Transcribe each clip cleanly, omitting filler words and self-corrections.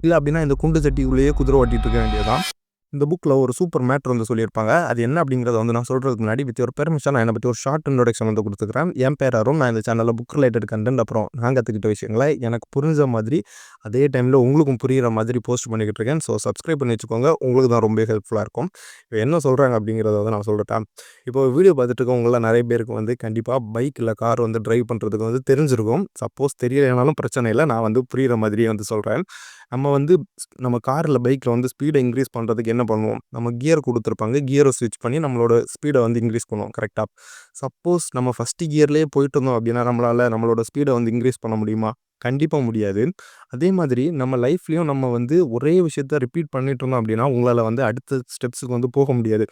இல்ல அப்படின்னா இந்த குண்டு சட்டிக்குள்ளேயே குதிரை ஓட்டிட்டு இருக்க வேண்டியதுதான். இந்த புக்கில் ஒரு சூப்பர் மேட்ரு வந்து சொல்லியிருப்பாங்க. அது என்ன அப்படிங்கிறத வந்து நான் சொல்கிறதுக்கு முன்னாடி வித் ஒரு பெர்மிஷன் நான் என்னை பற்றி ஒரு ஷார்ட் இன்ட்ரோடக்ஷன் வந்து கொடுத்துக்கிறேன். என் பேர் அருண். நான் இந்த சேனலில் புக் ரிலேட்டட் கண்டென்ட் அப்புறம் நான் கற்றுக்கிட்ட விஷயங்களை எனக்கு புரிஞ்ச மாதிரி அதே டைமில் உங்களுக்கும் புரிகிற மாதிரி போஸ்ட் பண்ணிக்கிட்டு இருக்கேன். ஸோ சப்ஸ்கிரைப் பண்ணி வச்சுக்கோங்க. உங்களுக்கு தான் ரொம்ப ஹெல்ப்ஃபுல்லாக இருக்கும். இப்போ என்ன சொல்கிறாங்க அப்படிங்கிறத வந்து நான் சொல்லிட்டேன். இப்போ வீடியோ பார்த்துட்டு இருக்கவங்கள நிறைய பேருக்கு வந்து கண்டிப்பாக பைக் இல்லை கார் வந்து டிரைவ் பண்ணுறதுக்கு வந்து தெரிஞ்சிருக்கும். சப்போஸ் தெரியலைனாலும் பிரச்சனை இல்லை. நான் வந்து புரிகிற மாதிரியே வந்து சொல்கிறேன். நம்ம வந்து நம்ம காரில் பைக்கில் வந்து ஸ்பீடை இன்க்ரீஸ் பண்ணுறதுக்கு என்ன பண்ணுவோம்? நம்ம கியர் கொடுத்துருப்பாங்க. கியரை ஸ்விட்ச் பண்ணி நம்மளோட ஸ்பீடை வந்து இன்க்ரீஸ் பண்ணுவோம். கரெக்டாக? சப்போஸ் நம்ம ஃபஸ்ட்டு கியர்லேயே போயிட்டு இருந்தோம் அப்படின்னா நம்மளோட ஸ்பீடை வந்து இன்க்ரீஸ் பண்ண முடியுமா? கண்டிப்பாக முடியாது. அதே மாதிரி நம்ம லைஃப்லேயும் நம்ம வந்து ஒரே விஷயத்த ரிப்பீட் பண்ணிட்டு இருந்தோம் அப்படின்னா உங்களால் வந்து அடுத்த ஸ்டெப்ஸுக்கு வந்து போக முடியாது.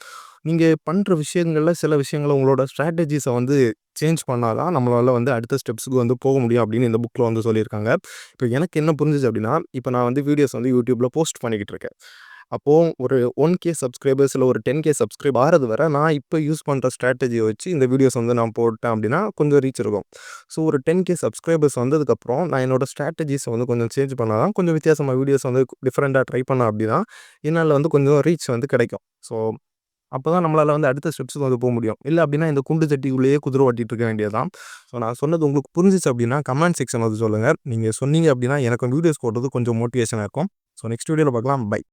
நீங்கள் பண்ணுற விஷயங்களில் சில விஷயங்களை உங்களோட ஸ்ட்ராட்டஜிஸை வந்து சேஞ்ச் பண்ணால் தான் நம்மளால் வந்து அடுத்த ஸ்டெப்ஸுக்கு வந்து போக முடியும் அப்படின்னு இந்த புக்கில் வந்து சொல்லியிருக்காங்க. இப்போ எனக்கு என்ன புரிஞ்சுச்சு அப்படின்னா, இப்போ நான் வந்து வீடியோஸ் வந்து யூடியூப்பில் போஸ்ட் பண்ணிக்கிட்டு இருக்கேன். அப்போது ஒரு 1K சப்ஸ்கிரைபர்ஸ் இல்லை ஒரு 10K சப்ஸ்கிரைப் ஆகிறது வரை நான் இப்போ யூஸ் பண்ணுற ஸ்ட்ராட்டஜியை வச்சு இந்த வீடியோஸ் வந்து நான் போட்டேன் அப்படின்னா கொஞ்சம் ரீச் இருக்கும். ஸோ ஒரு 10K சப்ஸ்கிரைபர்ஸ் வந்ததுக்கப்புறம் நான் என்னோடய ஸ்ட்ராட்டஜிஸை வந்து கொஞ்சம் சேஞ்ச் பண்ணால் தான் கொஞ்சம் வித்தியாசமாக வீடியோஸ் வந்து டிஃப்ரெண்ட்டாக ட்ரை பண்ணேன் அப்படின்னா என்னால் வந்து கொஞ்சம் ரீச் வந்து கிடைக்கும். ஸோ அப்போ தான் நம்மளால் வந்து அடுத்த ஸ்டெப்ஸுக்கு வந்து போக முடியும். இல்லை அப்படின்னா இந்த குண்டு சட்டிக்குள்ளேயே குதிரை ஓட்டிகிட்டு இருக்க வேண்டியது தான். ஸோ நான் சொன்னது உங்களுக்கு புரிஞ்சிச்சு அப்படின்னா கமெண்ட் செக்ஷன் வந்து சொல்லுங்கள். நீங்கள் சொன்னீங்க அப்படின்னா எனக்கு வீடியோஸ் போடுறது கொஞ்சம் மோட்டிவேஷனாக இருக்கும். ஸோ நெக்ஸ்ட் வீடியோவில் பார்க்கலாம். பை.